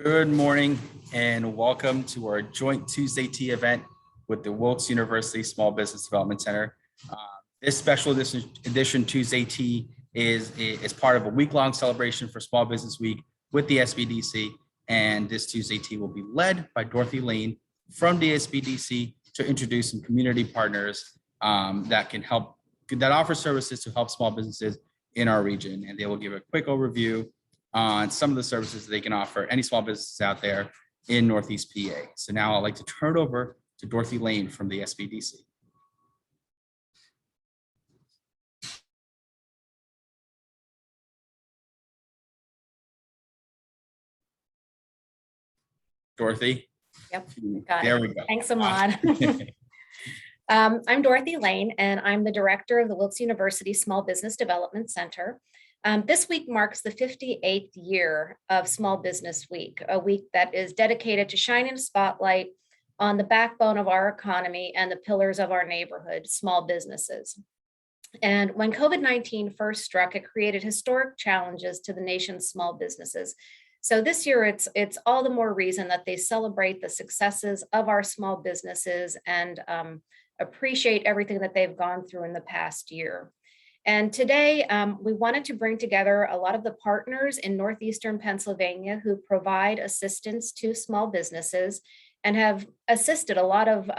Good morning and welcome to our joint Tuesday Tea event with the Wilkes University Small Business Development Center. This special edition Tuesday Tea is part of a week-long celebration for Small Business Week with the SBDC. And this Tuesday Tea will be led by Dorothy Lane from the SBDC to introduce some community partners that offer services to help small businesses in our region. And they will give a quick overview on some of the services they can offer any small businesses out there in Northeast PA. So now I'd like to turn it over to Dorothy Lane from the SBDC. Dorothy? Yep, got there it. We go. Thanks, Ahmad. I'm Dorothy Lane, and I'm the director of the Wilkes University Small Business Development Center. This week marks the 58th year of Small Business Week, a week that is dedicated to shining a spotlight on the backbone of our economy and the pillars of our neighborhood, small businesses. And when COVID-19 first struck, it created historic challenges to the nation's small businesses. So this year, it's all the more reason that they celebrate the successes of our small businesses and appreciate everything that they've gone through in the past year. And today, we wanted to bring together a lot of the partners in Northeastern Pennsylvania who provide assistance to small businesses and have assisted a lot of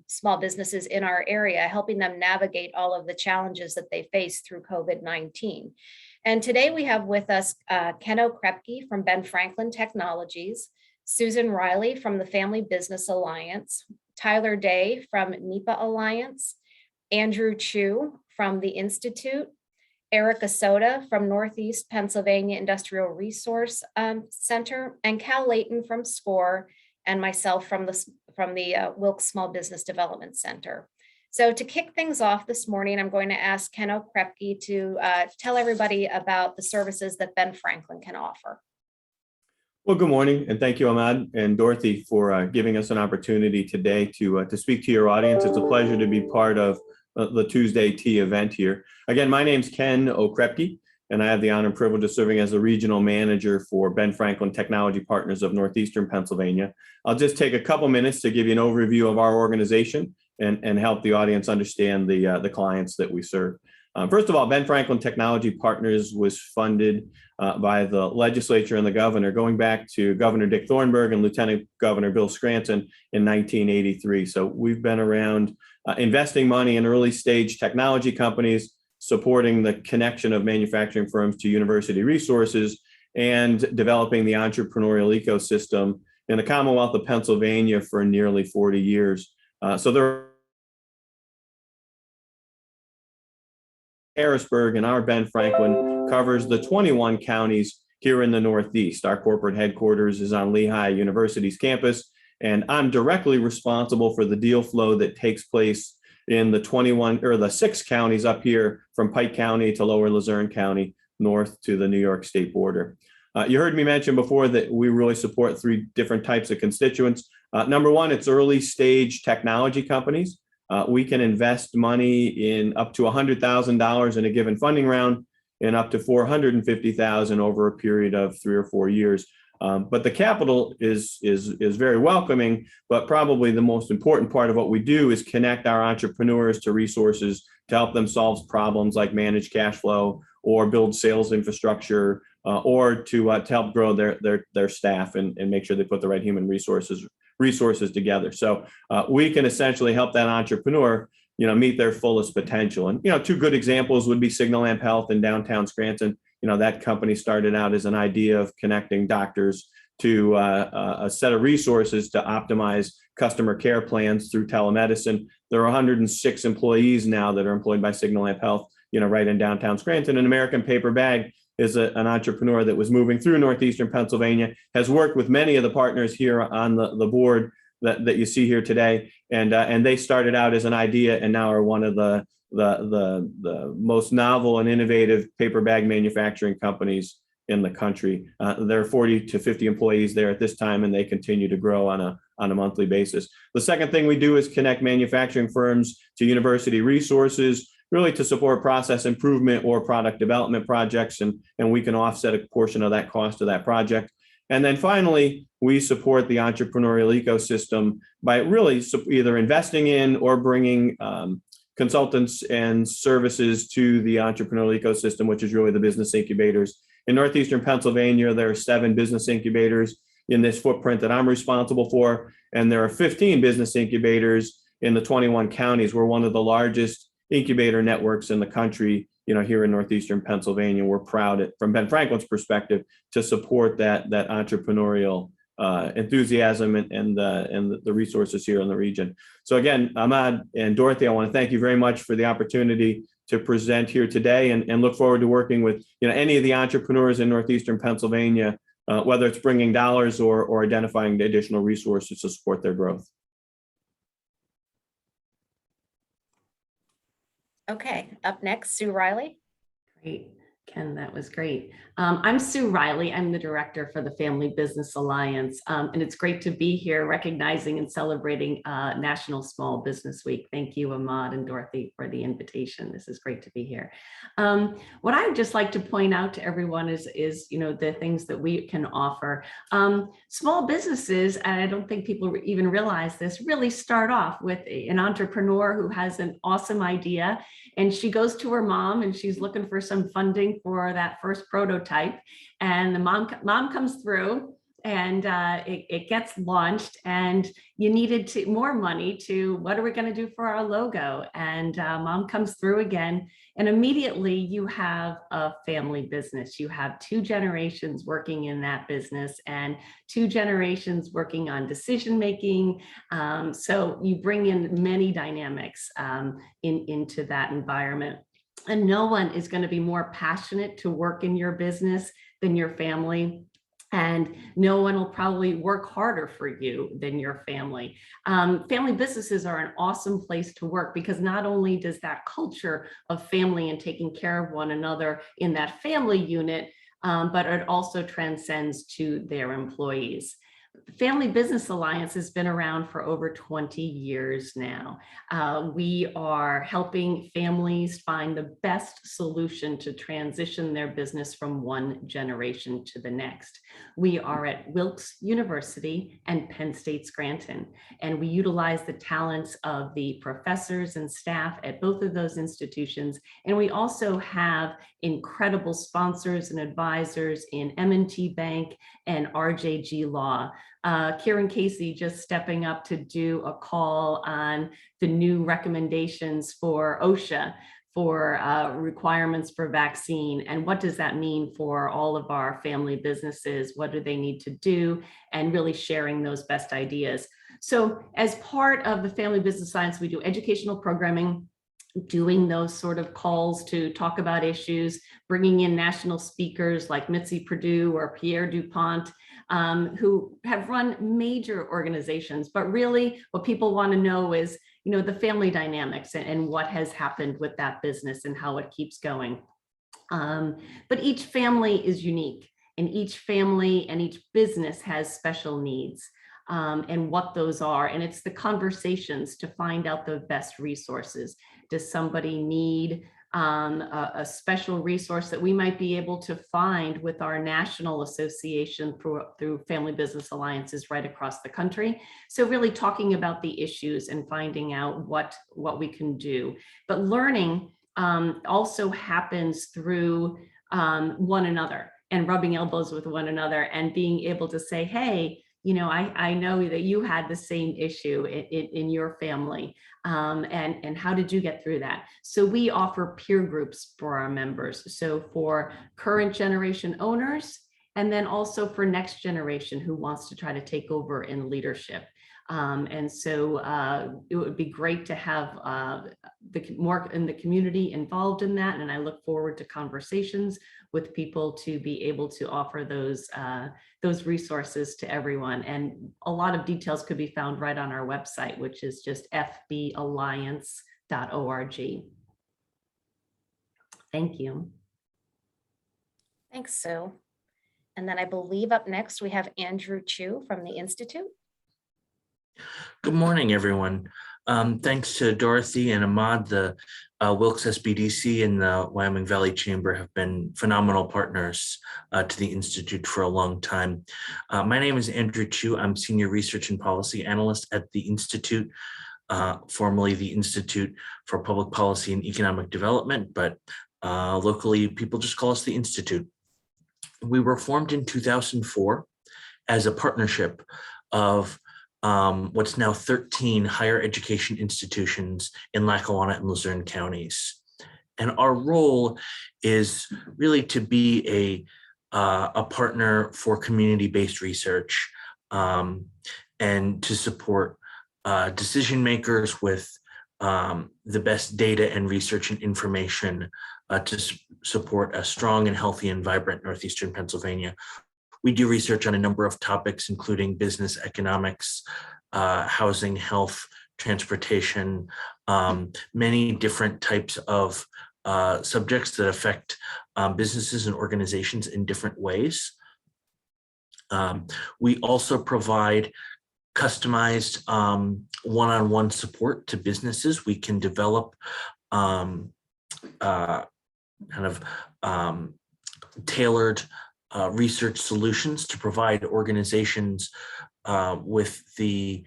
small businesses in our area, helping them navigate all of the challenges that they face through COVID-19. And today we have with us Ken Okrepke from Ben Franklin Technologies, Susan Riley from the Family Business Alliance, Tyler Day from NEPA Alliance, Andrew Chu from the Institute, Erica Soda from Northeast Pennsylvania Industrial Resource Center, and Cal Layton from SCORE, and myself from the Wilkes Small Business Development Center. So to kick things off this morning, I'm going to ask Ken Okrepke to tell everybody about the services that Ben Franklin can offer. Well, good morning, and thank you, Ahmad and Dorothy, for giving us an opportunity today to speak to your audience. It's a pleasure to be part of the Tuesday Tea event here. Again, my name's Ken Okrepke, and I have the honor and privilege of serving as the regional manager for Ben Franklin Technology Partners of Northeastern Pennsylvania. I'll just take a couple minutes to give you an overview of our organization and help the audience understand the clients that we serve. First of all, Ben Franklin Technology Partners was funded by the legislature and the governor going back to Governor Dick Thornburgh and Lieutenant Governor Bill Scranton in 1983. So we've been around investing money in early stage technology companies, supporting the connection of manufacturing firms to university resources, and developing the entrepreneurial ecosystem in the Commonwealth of Pennsylvania for nearly 40 years. Harrisburg and our Ben Franklin covers the 21 counties here in the Northeast. Our corporate headquarters is on Lehigh University's campus, and I'm directly responsible for the deal flow that takes place in the 6 counties up here from Pike County to Lower Luzerne County, north to the New York state border. You heard me mention before that we really support 3 different types of constituents. Number one, it's early stage technology companies. We can invest money in up to $100,000 in a given funding round and up to $450,000 over a period of 3 or 4 years. But the capital is very welcoming, but probably the most important part of what we do is connect our entrepreneurs to resources to help them solve problems like manage cash flow or build sales infrastructure or to help grow their staff and make sure they put the right human resources together. So we can essentially help that entrepreneur, meet their fullest potential. And, 2 good examples would be Signal Amp Health in downtown Scranton. That company started out as an idea of connecting doctors to a set of resources to optimize customer care plans through telemedicine. There are 106 employees now that are employed by Signal Amp Health, right in downtown Scranton. And American Paper Bag is an entrepreneur that was moving through Northeastern Pennsylvania, has worked with many of the partners here on the board that you see here today. And they started out as an idea and now are one of the most novel and innovative paper bag manufacturing companies in the country. There are 40 to 50 employees there at this time, and they continue to grow on a monthly basis. The second thing we do is connect manufacturing firms to university resources, really to support process improvement or product development projects, and we can offset a portion of that cost of that project. And then finally, we support the entrepreneurial ecosystem by really either investing in or bringing consultants and services to the entrepreneurial ecosystem, which is really the business incubators. In Northeastern Pennsylvania, there are 7 business incubators in this footprint that I'm responsible for, and there are 15 business incubators in the 21 counties. We're one of the largest incubator networks in the country, here in Northeastern Pennsylvania. We're proud, from Ben Franklin's perspective, to support that entrepreneurial enthusiasm and the resources here in the region. So again, Ahmad and Dorothy, I want to thank you very much for the opportunity to present here today, and look forward to working with any of the entrepreneurs in Northeastern Pennsylvania, whether it's bringing dollars or identifying the additional resources to support their growth. Okay, up next, Sue Riley. Great, Ken, that was great. I'm Sue Riley. I'm the director for the Family Business Alliance, and it's great to be here recognizing and celebrating National Small Business Week. Thank you, Ahmad and Dorothy, for the invitation. This is great to be here. What I would just like to point out to everyone is the things that we can offer. Small businesses, and I don't think people even realize this, really start off with an entrepreneur who has an awesome idea, and she goes to her mom and she's looking for some funding for that first prototype, and the mom comes through, and it gets launched, and you needed more money to, what are we going to do for our logo? And mom comes through again, and immediately you have a family business. You have 2 generations working in that business, and 2 generations working on decision making. So you bring in many dynamics into that environment. And no one is going to be more passionate to work in your business than your family. And no one will probably work harder for you than your family. Family businesses are an awesome place to work, because not only does that culture of family and taking care of one another in that family unit, but it also transcends to their employees. Family Business Alliance has been around for over 20 years now. We are helping families find the best solution to transition their business from one generation to the next. We are at Wilkes University and Penn State Scranton, and we utilize the talents of the professors and staff at both of those institutions. And we also have incredible sponsors and advisors in M&T Bank and RJG Law. Kieran Casey just stepping up to do a call on the new recommendations for OSHA for requirements for vaccine, and what does that mean for all of our family businesses? What do they need to do? And really sharing those best ideas. So as part of the Family Business Alliance, we do educational programming, doing those sort of calls to talk about issues, bringing in national speakers like Mitzi Perdue or Pierre DuPont, who have run major organizations. But really what people want to know is, the family dynamics and what has happened with that business and how it keeps going. But each family is unique, and each family and each business has special needs. And what those are. And it's the conversations to find out the best resources. Does somebody need a special resource that we might be able to find with our national association through Family Business Alliances right across the country? So really talking about the issues and finding out what we can do. But learning also happens through one another, and rubbing elbows with one another, and being able to say, hey, I know that you had the same issue in your family, and how did you get through that? So we offer peer groups for our members. So for current generation owners, and then also for next generation who wants to try to take over in leadership. And so it would be great to have more in the community involved in that. And I look forward to conversations with people to be able to offer those resources to everyone. And a lot of details could be found right on our website, which is just fballiance.org. Thank you. Thanks, Sue. And then I believe up next we have Andrew Chu from the Institute. Good morning, everyone. Thanks to Dorothy and Ahmad, the Wilkes SBDC and the Wyoming Valley Chamber have been phenomenal partners to the Institute for a long time. My name is Andrew Chu. I'm Senior Research and Policy Analyst at the Institute, formerly the Institute for Public Policy and Economic Development, but locally people just call us the Institute. We were formed in 2004 as a partnership of what's now 13 higher education institutions in Lackawanna and Luzerne counties. And our role is really to be a partner for community-based research and to support decision makers with the best data and research and information to support a strong and healthy and vibrant Northeastern Pennsylvania. We do research on a number of topics, including business, economics, housing, health, transportation, many different types of subjects that affect businesses and organizations in different ways. We also provide customized one-on-one support to businesses. We can develop tailored research solutions to provide organizations with the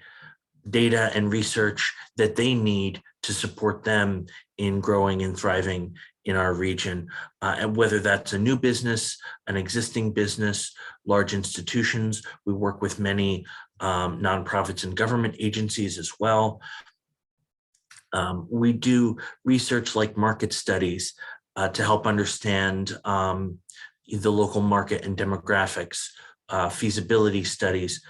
data and research that they need to support them in growing and thriving in our region. And whether that's a new business, an existing business, large institutions, we work with many nonprofits and government agencies as well. We do research like market studies to help understand the local market and demographics, feasibility studies.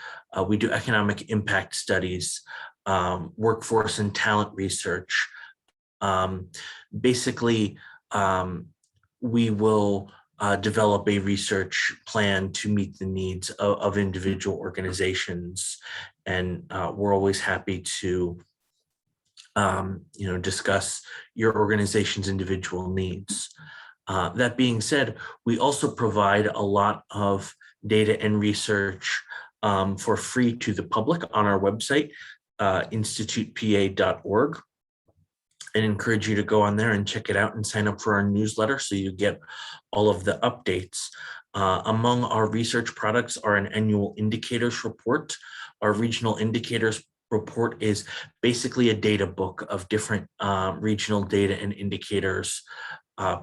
We do economic impact studies, workforce and talent research. Basically, we will develop a research plan to meet the needs of individual organizations. And we're always happy to discuss your organization's individual needs. That being said, we also provide a lot of data and research for free to the public on our website, institutepa.org, and encourage you to go on there and check it out and sign up for our newsletter so you get all of the updates. Among our research products are an annual indicators report. Our regional indicators report is basically a data book of different regional data and indicators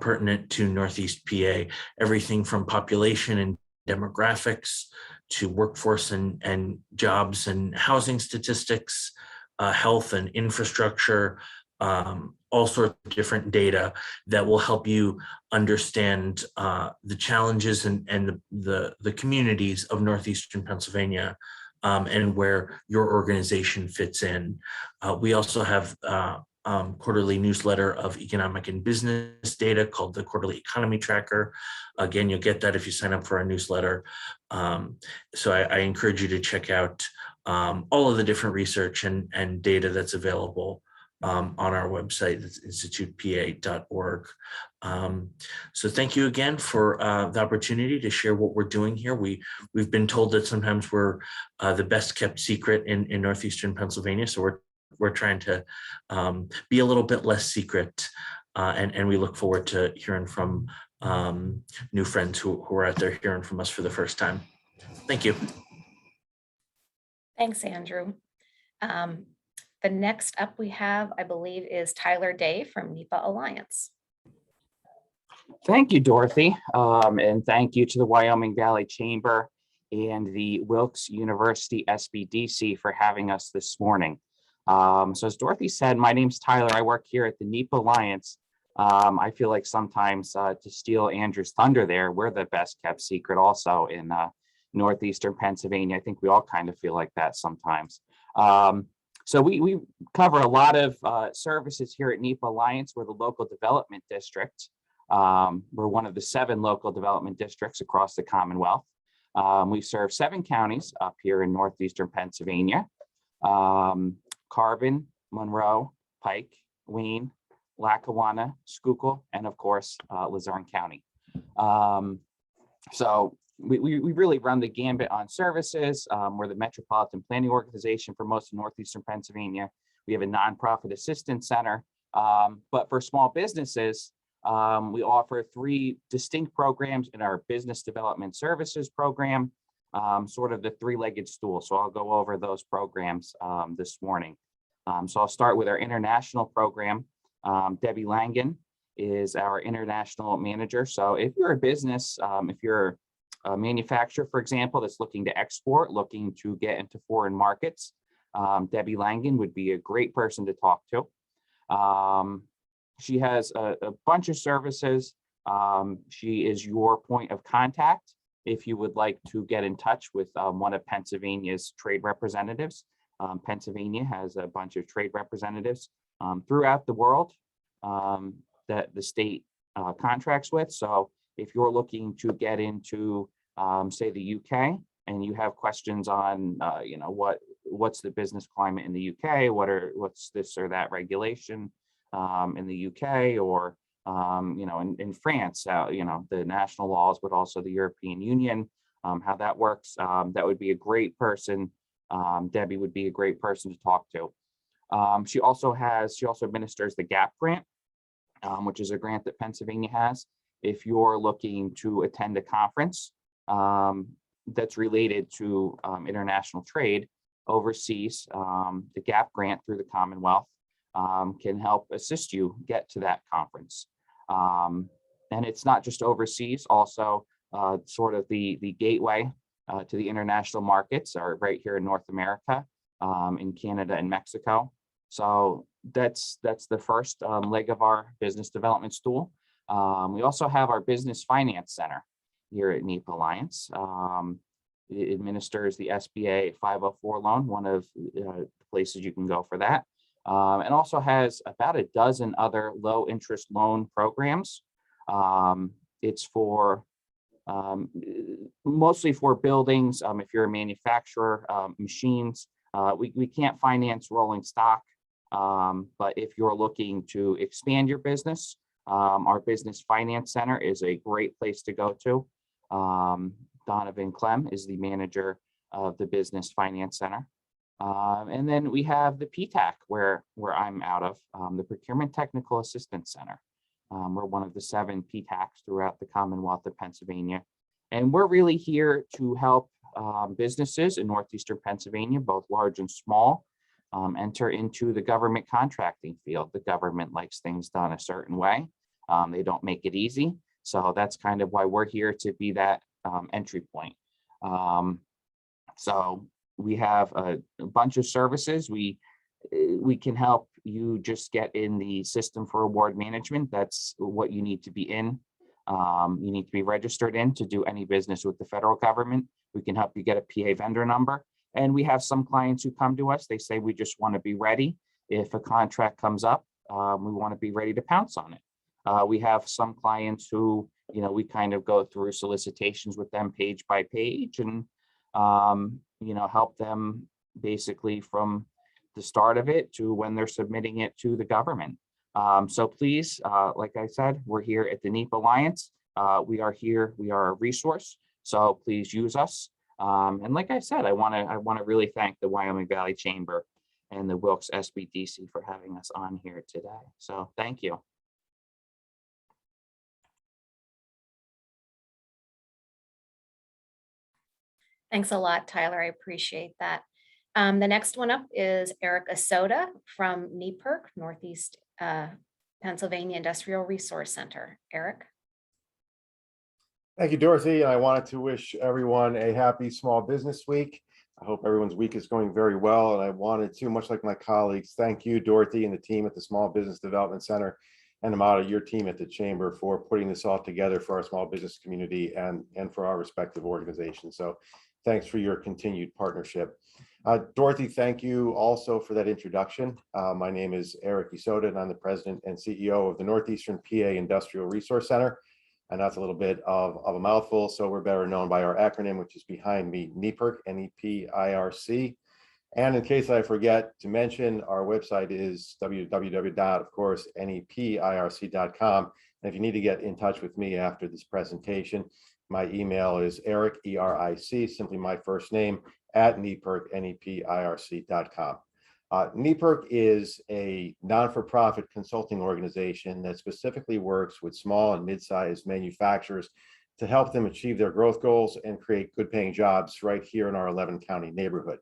pertinent to Northeast PA, everything from population and demographics to workforce and jobs and housing statistics, health and infrastructure, all sorts of different data that will help you understand the challenges and the communities of Northeastern Pennsylvania and where your organization fits in. We also have quarterly newsletter of economic and business data called the Quarterly Economy Tracker. Again, you'll get that if you sign up for our newsletter. So I encourage you to check out all of the different research and data that's available on our website. That's institutepa.org. So thank you again for the opportunity to share what we're doing here. We've been told that sometimes we're the best kept secret in Northeastern Pennsylvania. So we're trying to be a little bit less secret, and we look forward to hearing from new friends who are out there hearing from us for the first time. Thank you. Thanks, Andrew. The next up we have, I believe, is Tyler Day from NEPA Alliance. Thank you, Dorothy, and thank you to the Wyoming Valley Chamber and the Wilkes University SBDC for having us this morning. So as Dorothy said, my name's Tyler. I work here at the NEPA Alliance. I feel like sometimes to steal Andrew's thunder there, we're the best kept secret also in Northeastern Pennsylvania. I think we all kind of feel like that sometimes. So we cover a lot of services here at NEPA Alliance. We're the local development district. We're one of the 7 local development districts across the Commonwealth. We serve 7 counties up here in Northeastern Pennsylvania. Carbon, Monroe, Pike, Wayne, Lackawanna, Schuylkill, and of course, Luzerne County. So we really run the gambit on services. We're the Metropolitan Planning Organization for most of Northeastern Pennsylvania. We have a nonprofit assistance center. But for small businesses, we offer 3 distinct programs in our business development services program, sort of the 3-legged stool. So I'll go over those programs this morning. So I'll start with our international program. Debbie Langen is our international manager. So if you're a business, if you're a manufacturer, for example, that's looking to export, looking to get into foreign markets, Debbie Langen would be a great person to talk to. She has a bunch of services. She is your point of contact if you would like to get in touch with one of Pennsylvania's trade representatives. Pennsylvania has a bunch of trade representatives throughout the world that the state contracts with. So if you're looking to get into, say, the UK, and you have questions on, what's the business climate in the UK, what's this or that regulation in the UK, or in France, the national laws, but also the European Union, how that works. That would be a great person. Debbie would be a great person to talk to. She also administers the GAP grant, which is a grant that Pennsylvania has. If you're looking to attend a conference that's related to international trade overseas, the GAP grant through the Commonwealth can help assist you get to that conference. And it's not just overseas, also sort of the gateway to the international markets are right here in North America, in Canada and Mexico. So that's the first leg of our business development stool. We also have our Business Finance Center here at NEPA Alliance. It administers the SBA 504 loan, one of the places you can go for that. And also has about a dozen other low interest loan programs. It's for mostly for buildings. If you're a manufacturer, machines, we can't finance rolling stock. But if you're looking to expand your business, our Business Finance Center is a great place to go to. Donovan Clem is the manager of the Business Finance Center. And then we have the PTAC, where I'm out of, the Procurement Technical Assistance Center. We're one of the 7 PTACs throughout the Commonwealth of Pennsylvania. And we're really here to help businesses in Northeastern Pennsylvania, both large and small, enter into the government contracting field. The government likes things done a certain way. They don't make it easy. So that's kind of why we're here, to be that entry point. So we have a bunch of services. We can help you just get in the system for award management. That's what you need to be in. You need to be registered in to do any business with the federal government. We can help you get a PA vendor number. And we have some clients who come to us, they say, we just want to be ready. If a contract comes up, we want to be ready to pounce on it. We have some clients who, we kind of go through solicitations with them page by page, and help them basically from the start of it to when they're submitting it to the government. So please, like I said, we're here at the NEPA Alliance. We are here, we are a resource. So please use us. And like I said, I want to really thank the Wyoming Valley Chamber and the Wilkes SBDC for having us on here today. So thank you. Thanks a lot, Tyler. I appreciate that. The next one up is Eric Asoda from NEPIRC, Northeast Pennsylvania Industrial Resource Center. Eric. Thank you, Dorothy. I wanted to wish everyone a happy Small Business Week. I hope everyone's week is going very well. And I wanted to, much like my colleagues, thank you, Dorothy, and the team at the Small Business Development Center, and Amada, your team at the Chamber, for putting this all together for our small business community and for our respective organizations. So thanks for your continued partnership. Dorothy, thank you also for that introduction. My name is Eric Asoda, and I'm the President and CEO of the Northeastern PA Industrial Resource Center. And that's a little bit of a mouthful, so we're better known by our acronym, which is behind me, NEPIRC, N-E-P-I-R-C. And in case I forget to mention, our website is www.nepirc.com. And if you need to get in touch with me after this presentation, My email is Eric, ERIC, simply my first name, at NEPIRC, NEPIRC.com. NEPIRC is a non-for-profit consulting organization that specifically works with small and mid-sized manufacturers to help them achieve their growth goals and create good paying jobs right here in our 11 county neighborhood.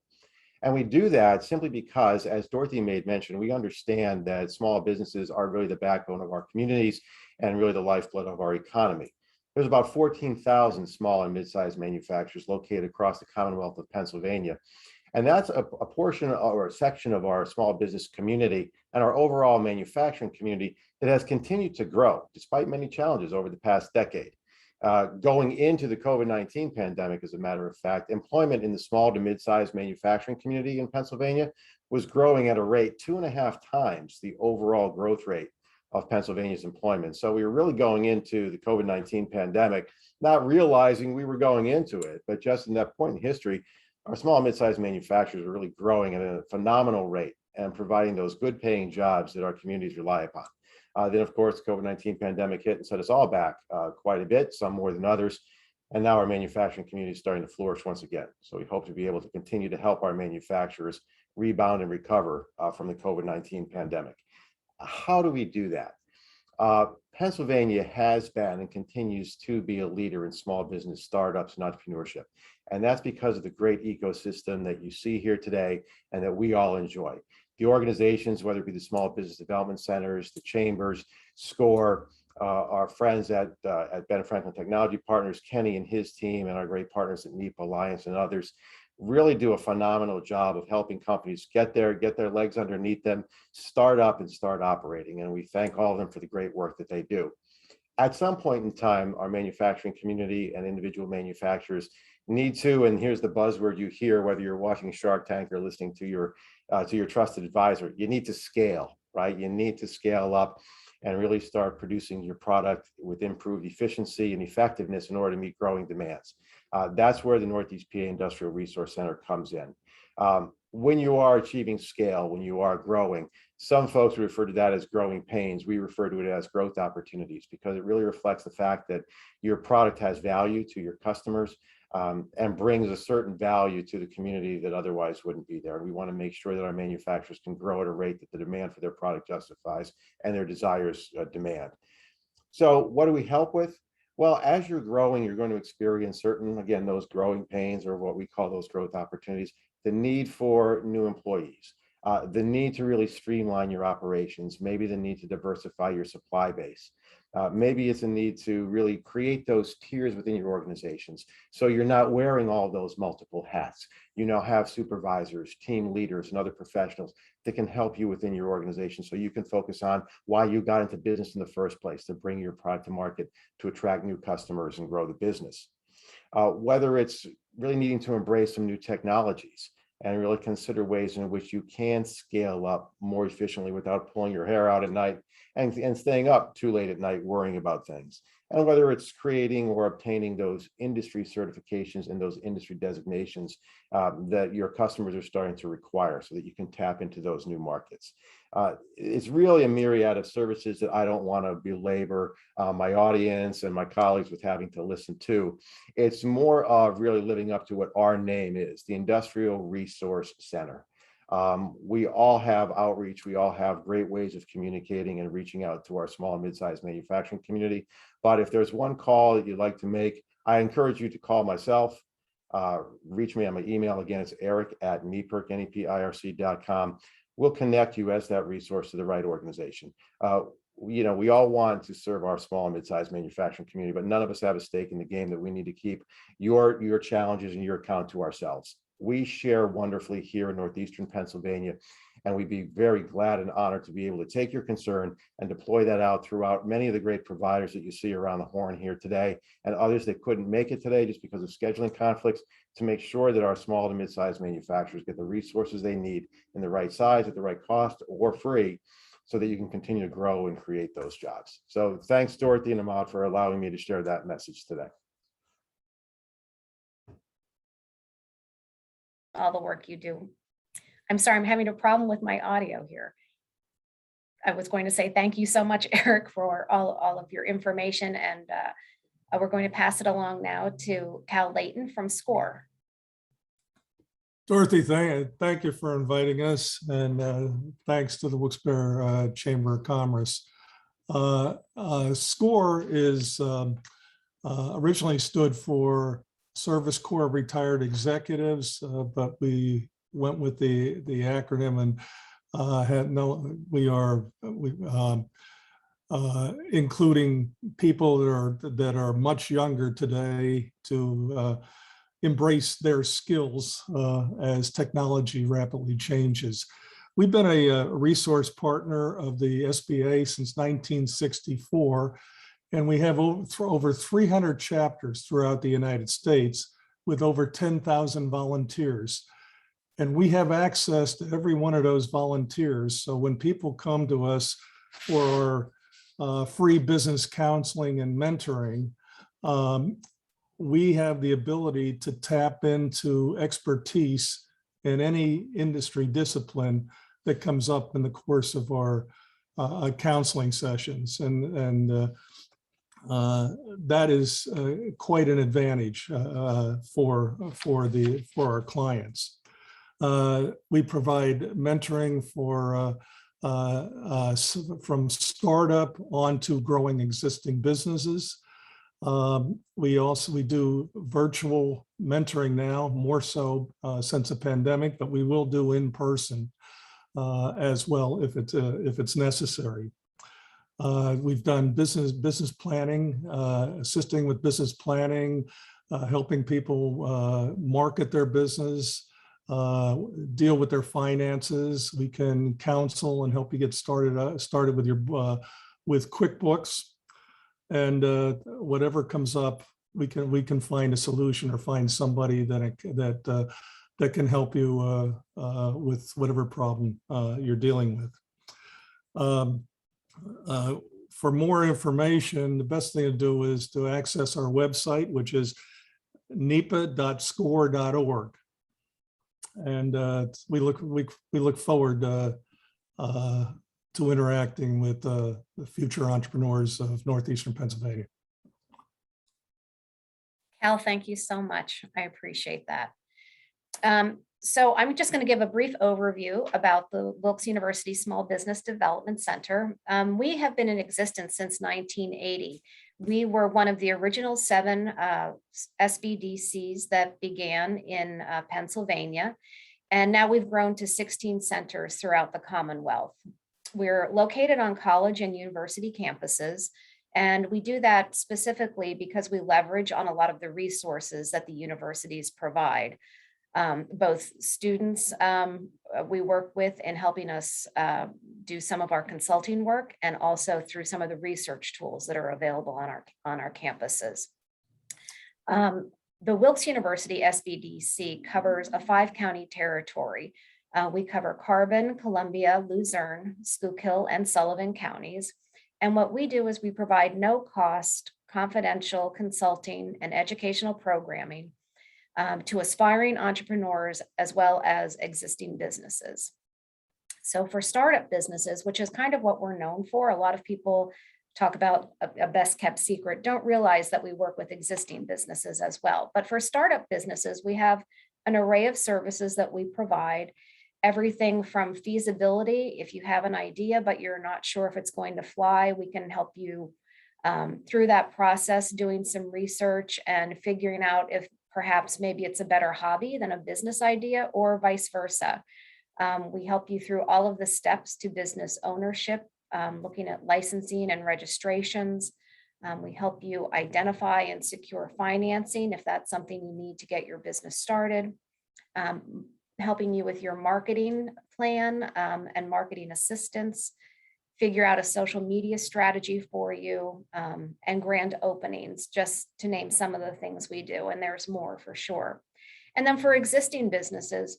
And we do that simply because, as Dorothy made mention, we understand that small businesses are really the backbone of our communities and really the lifeblood of our economy. There's about 14,000 small and mid-sized manufacturers located across the Commonwealth of Pennsylvania. And that's a portion or a section of our small business community and our overall manufacturing community that has continued to grow despite many challenges over the past decade. Going into the COVID-19 pandemic, as a matter of fact, employment in the small to mid-sized manufacturing community in Pennsylvania was growing at a rate 2.5 times the overall growth rate of Pennsylvania's employment. So we were really going into the COVID-19 pandemic, not realizing we were going into it, but just in that point in history, our small and mid-sized manufacturers are really growing at a phenomenal rate and providing those good paying jobs that our communities rely upon. Then, of course, the COVID-19 pandemic hit and set us all back quite a bit, some more than others. And now our manufacturing community is starting to flourish once again. So we hope to be able to continue to help our manufacturers rebound and recover from the COVID-19 pandemic. How do we do that? Pennsylvania has been and continues to be a leader in small business startups and entrepreneurship. And that's because of the great ecosystem that you see here today and that we all enjoy. The organizations, whether it be the small business development centers, the chambers, SCORE, our friends at Ben Franklin Technology Partners, Kenny and his team, and our great partners at NEPA Alliance and others, really do a phenomenal job of helping companies get their legs underneath them, start up and start operating. And we thank all of them for the great work that they do. At some point in time, our manufacturing community and individual manufacturers need to, and here's the buzzword you hear, whether you're watching Shark Tank or listening to your trusted advisor, you need to scale, right? You need to scale up and really start producing your product with improved efficiency and effectiveness in order to meet growing demands. That's where the Northeast PA Industrial Resource Center comes in. When you are achieving scale, when you are growing, some folks refer to that as growing pains. We refer to it as growth opportunities because it really reflects the fact that your product has value to your customers and brings a certain value to the community that otherwise wouldn't be there. And we want to make sure that our manufacturers can grow at a rate that the demand for their product justifies and their desires demand. So what do we help with? Well, as you're growing, you're going to experience certain, again, those growing pains or what we call those growth opportunities, the need for new employees, the need to really streamline your operations, maybe the need to diversify your supply base. Maybe it's a need to really create those tiers within your organizations so you're not wearing all those multiple hats. You now have supervisors, team leaders, and other professionals that can help you within your organization so you can focus on why you got into business in the first place, to bring your product to market, to attract new customers and grow the business. Whether it's really needing to embrace some new technologies and really consider ways in which you can scale up more efficiently without pulling your hair out at night and staying up too late at night worrying about things. And whether it's creating or obtaining those industry certifications and those industry designations that your customers are starting to require so that you can tap into those new markets. It's really a myriad of services that I don't want to belabor my audience and my colleagues with having to listen to. It's more of really living up to what our name is, the Industrial Resource Center. We all have outreach. We all have great ways of communicating and reaching out to our small and mid-sized manufacturing community. But if there's one call that you'd like to make, I encourage you to call myself. Reach me on my email. Again, it's eric@nepirc, NEPIRC.com. We'll connect you as that resource to the right organization. We all want to serve our small and mid-sized manufacturing community, but none of us have a stake in the game that we need to keep your challenges and your account to ourselves. We share wonderfully here in Northeastern Pennsylvania, and we'd be very glad and honored to be able to take your concern and deploy that out throughout many of the great providers that you see around the horn here today and others that couldn't make it today just because of scheduling conflicts, to make sure that our small to mid-sized manufacturers get the resources they need in the right size, at the right cost, or free, so that you can continue to grow and create those jobs. So thanks, Dorothy and Ahmad, for allowing me to share that message today. All the work you do. I'm sorry, I'm having a problem with my audio here. I was going to say thank you so much, Eric, for all of your information and We're going to pass it along now to Cal Layton from SCORE. Dorothy, thank you for inviting us, and thanks to the Wilkes-Barre Chamber of Commerce. SCORE is originally stood for Service Corps Retired Executives, but we went with the acronym and including people that are much younger today to embrace their skills as technology rapidly changes. We've been a resource partner of the SBA since 1964, and we have over 300 chapters throughout the United States with over 10,000 volunteers. And we have access to every one of those volunteers. So when people come to us for free business counseling and mentoring, we have the ability to tap into expertise in any industry discipline that comes up in the course of our counseling sessions. And that is quite an advantage for our clients. We provide mentoring from startup on to growing existing businesses. We do virtual mentoring now, more so since the pandemic, but we will do in person as well if it's necessary. We've done business planning, assisting with business planning, helping people market their business, deal with their finances. We can counsel and help you get started with QuickBooks. And whatever comes up, we can find a solution or find somebody that can help you with whatever problem you're dealing with. For more information, the best thing to do is to access our website, which is nepa.score.org. And we look forward to interacting with the future entrepreneurs of Northeastern Pennsylvania. Cal, thank you so much. I appreciate that. So I'm just going to give a brief overview about the Wilkes University Small Business Development Center. We have been in existence since 1980. We were one of the original 7 SBDCs that began in Pennsylvania, and now we've grown to 16 centers throughout the Commonwealth. We're located on college and university campuses, and we do that specifically because we leverage on a lot of the resources that the universities provide. Both students we work with in helping us do some of our consulting work, and also through some of the research tools that are available on our campuses. The Wilkes University SBDC covers a 5-county territory. We cover Carbon, Columbia, Luzerne, Schuylkill, and Sullivan counties. And what we do is we provide no-cost, confidential consulting and educational programming to aspiring entrepreneurs as well as existing businesses. So for startup businesses, which is kind of what we're known for, a lot of people talk about a best kept secret, don't realize that we work with existing businesses as well. But for startup businesses, we have an array of services that we provide, everything from feasibility. If you have an idea, but you're not sure if it's going to fly, we can help you through that process, doing some research and figuring out if perhaps maybe it's a better hobby than a business idea, or vice versa. We help you through all of the steps to business ownership, looking at licensing and registrations. We help you identify and secure financing if that's something you need to get your business started. Helping you with your marketing plan and marketing assistance, figure out a social media strategy for you, and grand openings, just to name some of the things we do, and there's more for sure. And then for existing businesses,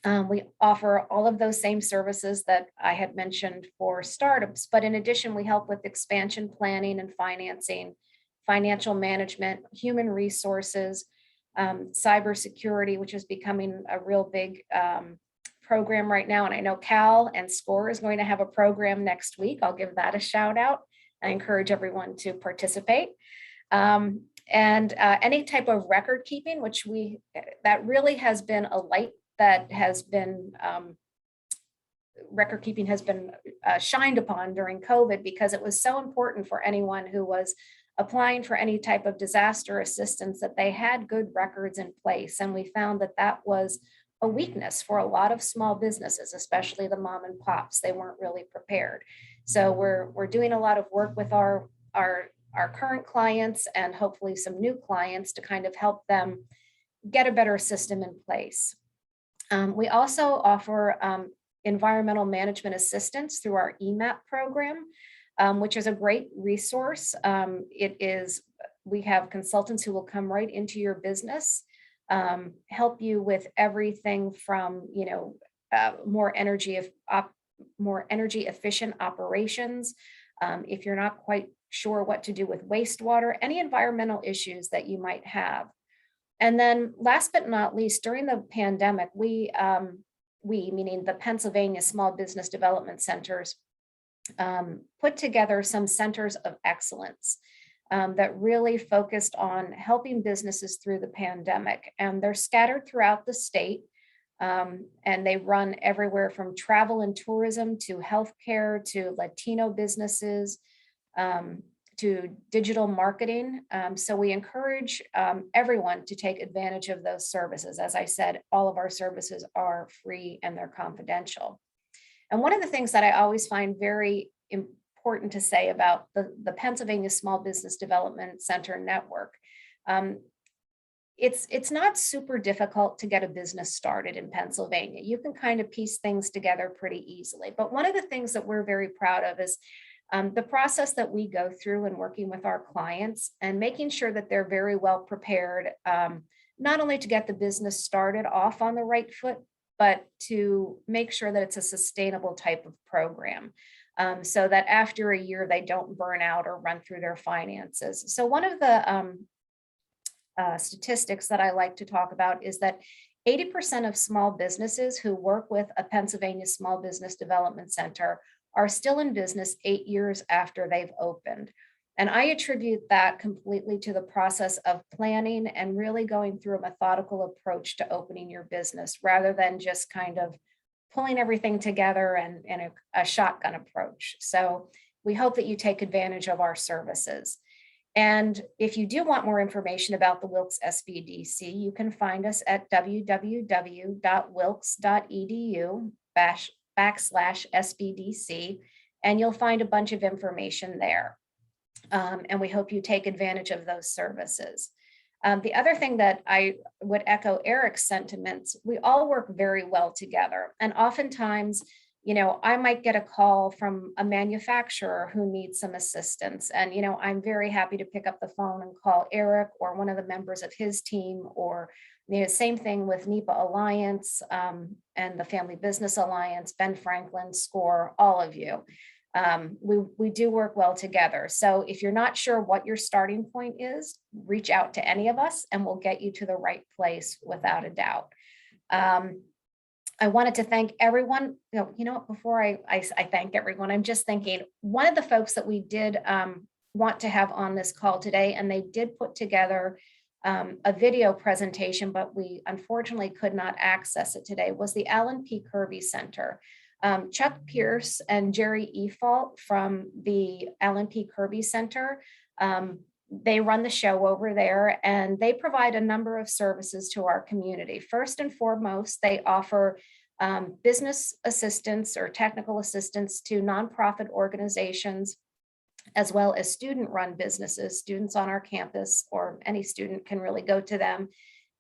we offer all of those same services that I had mentioned for startups, but in addition, we help with expansion planning and financing, financial management, human resources, cybersecurity, which is becoming a real big program right now. And I know Cal and SCORE is going to have a program next week. I'll give that a shout out. I encourage everyone to participate. And any type of record keeping, which that really has been a light that has been record keeping has been shined upon during COVID, because it was so important for anyone who was applying for any type of disaster assistance that they had good records in place. And we found that that was a weakness for a lot of small businesses, especially the mom and pops. They weren't really prepared. So we're doing a lot of work with our current clients and hopefully some new clients to kind of help them get a better system in place. We also offer environmental management assistance through our EMAP program, which is a great resource. We have consultants who will come right into your business, help you with everything from, more energy efficient operations. If you're not quite sure what to do with wastewater, any environmental issues that you might have. And then last but not least, during the pandemic, we meaning the Pennsylvania Small Business Development Centers, put together some centers of excellence that really focused on helping businesses through the pandemic. And they're scattered throughout the state. And they run everywhere from travel and tourism to healthcare to Latino businesses to digital marketing. So we encourage everyone to take advantage of those services. As I said, all of our services are free and they're confidential. And one of the things that I always find very important to say about the Pennsylvania Small Business Development Center network, it's not super difficult to get a business started in Pennsylvania. You can kind of piece things together pretty easily. But one of the things that we're very proud of is the process that we go through in working with our clients and making sure that they're very well prepared, not only to get the business started off on the right foot, but to make sure that it's a sustainable type of program, so that after a year they don't burn out or run through their finances. So one of the statistics that I like to talk about is that 80% of small businesses who work with a Pennsylvania Small Business Development Center are still in business 8 years after they've opened. And I attribute that completely to the process of planning and really going through a methodical approach to opening your business rather than just kind of pulling everything together and a shotgun approach. So we hope that you take advantage of our services. And if you do want more information about the Wilkes SBDC, you can find us at www.wilkes.edu/SBDC, and you'll find a bunch of information there. And we hope you take advantage of those services. The other thing that I would echo Eric's sentiments, we all work very well together. And oftentimes, I might get a call from a manufacturer who needs some assistance. And, I'm very happy to pick up the phone and call Eric or one of the members of his team, or same thing with NEPA Alliance and the Family Business Alliance, Ben Franklin, SCORE, all of you. We do work well together. So if you're not sure what your starting point is, reach out to any of us and we'll get you to the right place without a doubt. I wanted to thank everyone. Before I thank everyone, I'm just thinking one of the folks that we did want to have on this call today, and they did put together a video presentation, but we unfortunately could not access it today, was the Alan P. Kirby Center. Chuck Pierce and Jerry Efalt from the Alan P. Kirby Center, they run the show over there and they provide a number of services to our community. First and foremost, they offer business assistance or technical assistance to nonprofit organizations, as well as student-run businesses. Students on our campus or any student can really go to them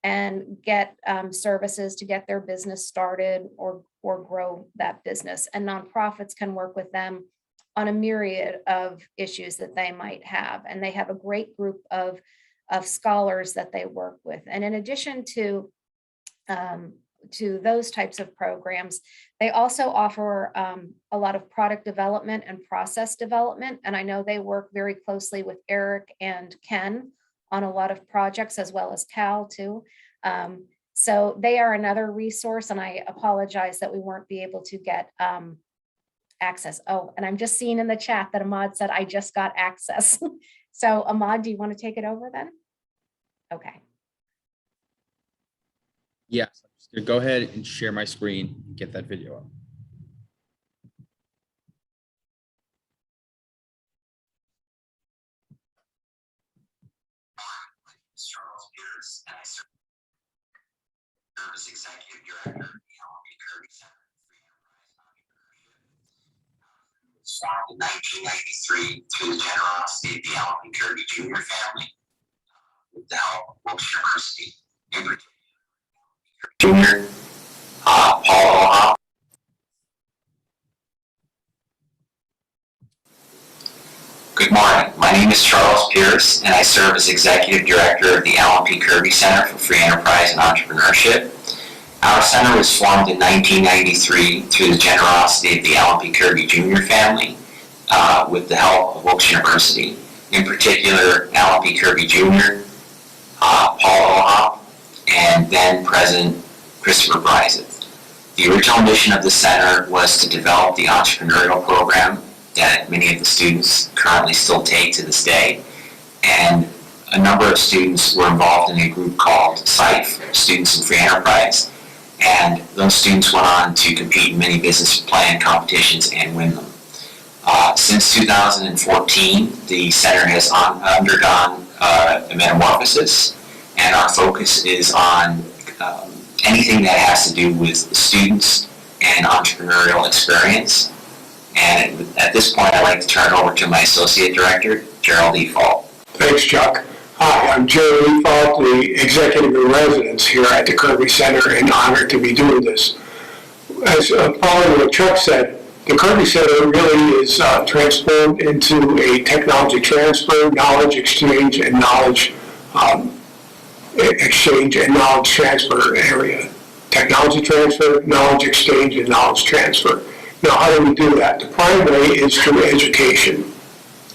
and get services to get their business started or grow that business. And nonprofits can work with them on a myriad of issues that they might have. And they have a great group of scholars that they work with. And in addition to those types of programs, they also offer a lot of product development and process development. And I know they work very closely with Eric and Ken on a lot of projects, as well as Cal too. So they are another resource, and I apologize that we weren't be able to get access. Oh, and I'm just seeing in the chat that Ahmad said, I just got access. So Ahmad, do you want to take it over then? Okay. Yes, I'm just gonna go ahead and share my screen, and get that video up. Charles Pierce, and I serve as executive director of the LMP Kirby Center for Free Enterprise and Entrepreneurship. It was founded in 1993 through the generosity of the LMP Kirby Jr. family, with the help of Wilkes University, in particular, Jr. Paul Ohop. Good morning. My name is Charles Pierce, and I serve as Executive Director of the LMP Kirby Center for Free Enterprise and Entrepreneurship. Our center was formed in 1993 through the generosity of the LMP Kirby Jr. family, with the help of Wilkes University. In particular, LMP Kirby Jr., Paul Ohop, and then President Christopher Bryzeth. The original mission of the center was to develop the entrepreneurial program that many of the students currently still take to this day. And a number of students were involved in a group called SIFE, Students in Free Enterprise. And those students went on to compete in many business plan competitions and win them. Since 2014, the center has undergone a metamorphosis, and our focus is on anything that has to do with students and entrepreneurial experience. And at this point, I'd like to turn it over to my Associate Director, Gerald E. Fault. Thanks, Chuck. Hi, I'm Gerald E. Fault, the Executive in Residence here at the Kirby Center, and honored to be doing this. As following what Chuck said, the Kirby Center really is transformed into a technology transfer, knowledge exchange, and knowledge exchange and knowledge transfer area. Technology transfer, knowledge exchange, and knowledge transfer. Now, how do we do that? The prime way is through education.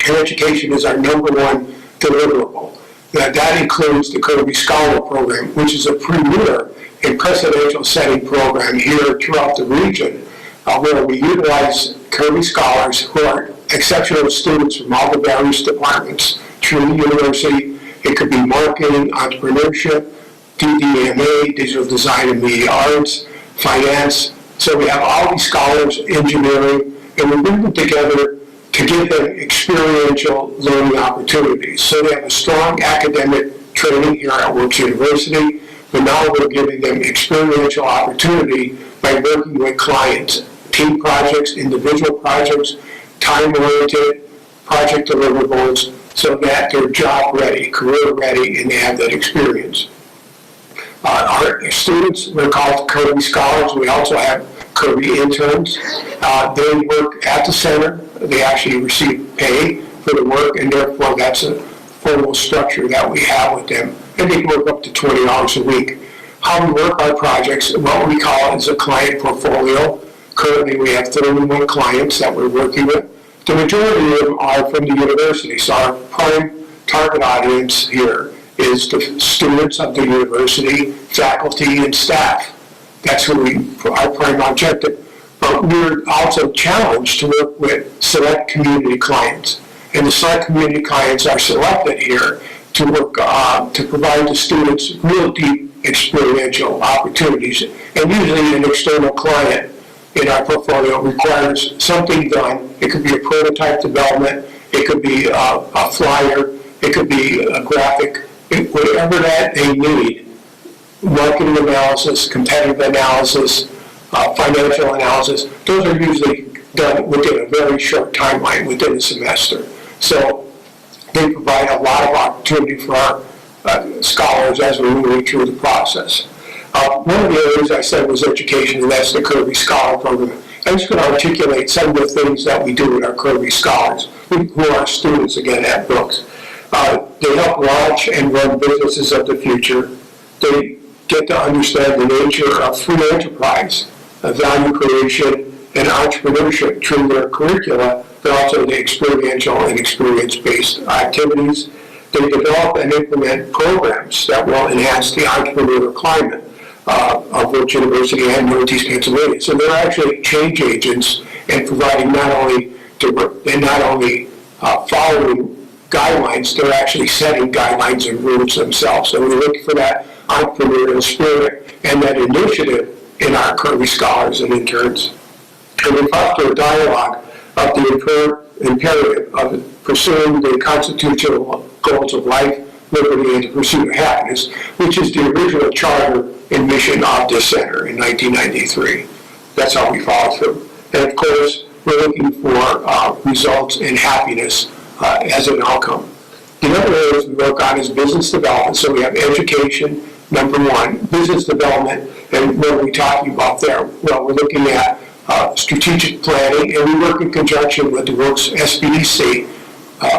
And education is our number one deliverable. Now, that includes the Kirby Scholar Program, which is a premier and precedential setting program here throughout the region, where we utilize Kirby Scholars who are exceptional students from all the various departments through the university. It could be marketing, entrepreneurship, DDMA, digital design and media arts, finance. So we have all these scholars, engineering, and we bring them together to give them experiential learning opportunities. So they have a strong academic training here at Wilkes University, but now we're giving them experiential opportunity by working with clients, team projects, individual projects, time-oriented project deliverables, so that they're job ready, career ready, and they have that experience. Our students, we're called Kirby Scholars. We also have Kirby interns. They work at the center. They actually receive pay for the work, and therefore that's a formal structure that we have with them. And they work up to 20 hours a week. How we work our projects, what we call is a client portfolio. Currently, we have 31 clients that we're working with. The majority of them are from the university, so our prime target audience here is the students of the university, faculty, and staff. That's who our prime objective. But we're also challenged to work with select community clients. And the select community clients are selected here to work to provide the students real deep experiential opportunities. And usually an external client in our portfolio requires something done. It could be a prototype development, it could be a flyer, it could be a graphic, whatever that they need. Marketing analysis, competitive analysis, financial analysis, those are usually done within a very short timeline, within a semester. So they provide a lot of opportunity for our scholars as we're moving through the process. One of the areas I said was education, and that's the Kirby Scholar Program. I'm just going to articulate some of the things that we do with our Kirby Scholars, who are students, again, at Brooks. They help launch and run businesses of the future. They get to understand the nature of free enterprise, value creation, and entrepreneurship through their curricula, but also the experiential and experience-based activities. They develop and implement programs that will enhance the entrepreneurial climate of Wilkes University and Northeast Pennsylvania. So they're actually change agents and providing not only following guidelines, they're actually setting guidelines and rules themselves. So we look for that entrepreneurial spirit and that initiative in our Kirby scholars and interns. And we foster a dialogue of the imperative of pursuing the constitutional goals of life, liberty, and the pursuit of happiness, which is the original charter and mission of this center in 1993. That's how we follow through. And of course, we're looking for results in happiness as an outcome. The other areas we work on is business development. So we have education, number one, business development, and what are we talking about there? Well, we're looking at strategic planning, and we work in conjunction with the Wilkes SBDC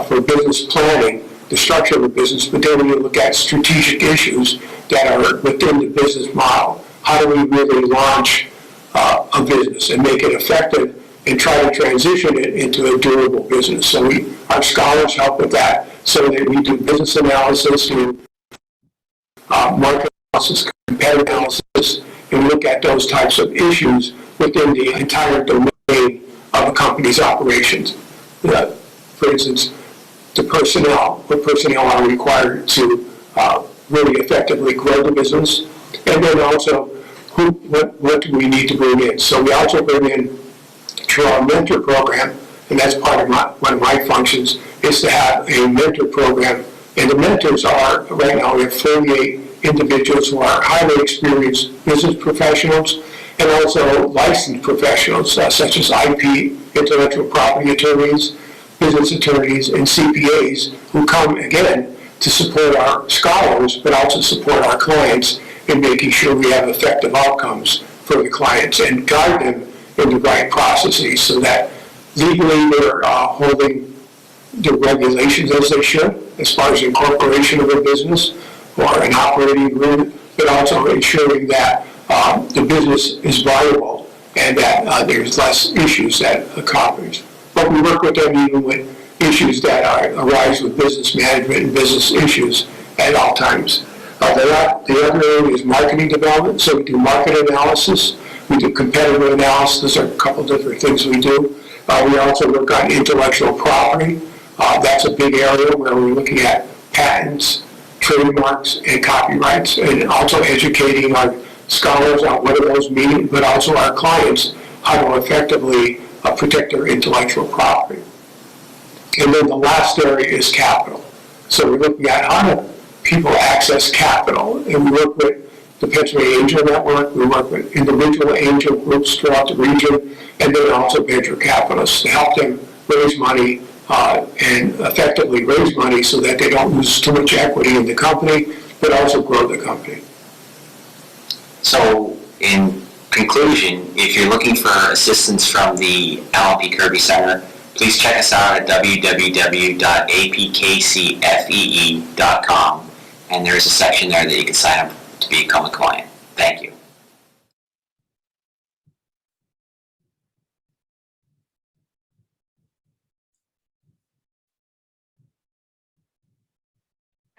for business planning, the structure of a business, but then we look at strategic issues that are within the business model. How do we really launch a business and make it effective and try to transition it into a durable business? So our scholars help with that, so that we do business analysis, do market analysis, competitive analysis, and look at those types of issues within the entire domain of a company's operations. For instance, the personnel, what personnel are required to really effectively grow the business, and then also what do we need to bring in. So we also bring in through our mentor program, and that's part of one of my functions, is to have a mentor program. And the mentors are, right now we have 48 individuals who are highly experienced business professionals and also licensed professionals such as IP, intellectual property attorneys, business attorneys, and CPAs who come again to support our scholars, but also support our clients in making sure we have effective outcomes for the clients and guide them in the right processes so that legally they're holding the regulations as they should, as far as incorporation of a business or an operating agreement, but also ensuring that the business is viable and that there's less issues that accomplish. But we work with them even with issues that arise with business management and business issues at all times. The other area is marketing development. So we do market analysis, we do competitive analysis, there are a couple different things we do. We also work on intellectual property. That's a big area where we're looking at patents, trademarks, and copyrights, and also educating our scholars on what do those mean, but also our clients how to effectively protect their intellectual property. And then the last area is capital. So we're looking at how do people access capital, and we work with the Pennsylvania Angel Network, we work with individual angel groups throughout the region, and then also venture capitalists to help them raise money and effectively raise money so that they don't lose too much equity in the company, but also grow the company. So in conclusion, if you're looking for assistance from the Allen P. Kirby Center, please check us out at www.apkcfee.com, and there's a section there that you can sign up to become a client. Thank you.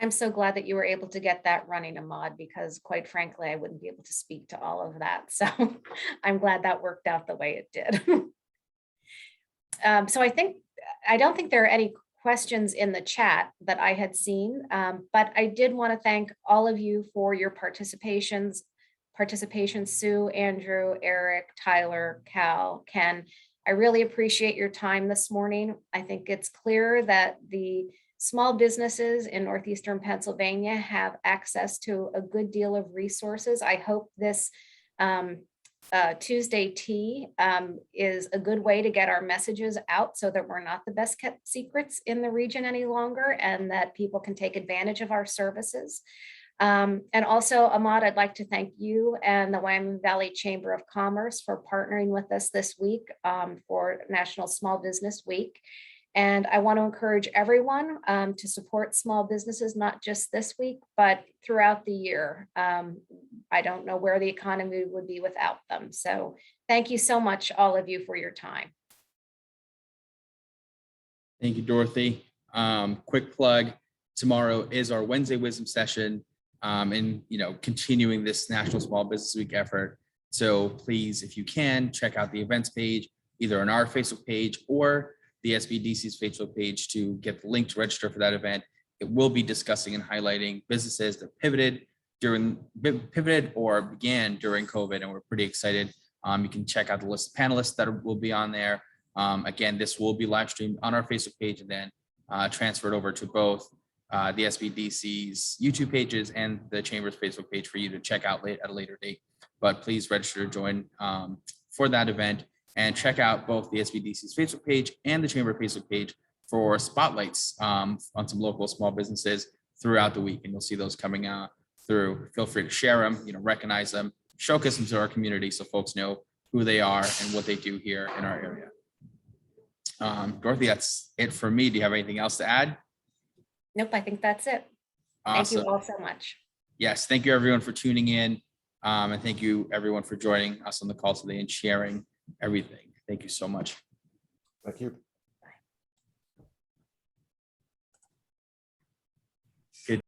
I'm so glad that you were able to get that running, Ahmad, because quite frankly, I wouldn't be able to speak to all of that. So I'm glad that worked out the way it did. So I don't think there are any questions in the chat that I had seen, but I did want to thank all of you for your participation, Sue, Andrew, Eric, Tyler, Cal, Ken. I really appreciate your time this morning. I think it's clear that the small businesses in Northeastern Pennsylvania have access to a good deal of resources. I hope this Tuesday Tea is a good way to get our messages out so that we're not the best kept secrets in the region any longer and that people can take advantage of our services. And also, Ahmad, I'd like to thank you and the Wyoming Valley Chamber of Commerce for partnering with us this week for National Small Business Week. And I want to encourage everyone to support small businesses, not just this week, but throughout the year. I don't know where the economy would be without them. So thank you so much, all of you, for your time. Thank you, Dorothy. Quick plug, tomorrow is our Wednesday Wisdom session and, continuing this National Small Business Week effort. So please, if you can, check out the events page, either on our Facebook page or the SBDC's Facebook page to get the link to register for that event. It will be discussing and highlighting businesses that pivoted or began during COVID, and we're pretty excited. You can check out the list of panelists that will be on there. Again, this will be live streamed on our Facebook page and then transferred over to both the SBDC's YouTube pages and the Chamber's Facebook page for you to check out at a later date. But please register to join for that event, and check out both the SBDC's Facebook page and the Chamber Facebook page for spotlights on some local small businesses throughout the week. And you'll see those coming out through. Feel free to share them, recognize them, showcase them to our community so folks know who they are and what they do here in our area. Dorothy, that's it for me. Do you have anything else to add? Nope, I think that's it. Thank Awesome. you all so much. Yes, thank you everyone for tuning in. And thank you everyone for joining us on the call today and sharing everything. Thank you so much. Thank you.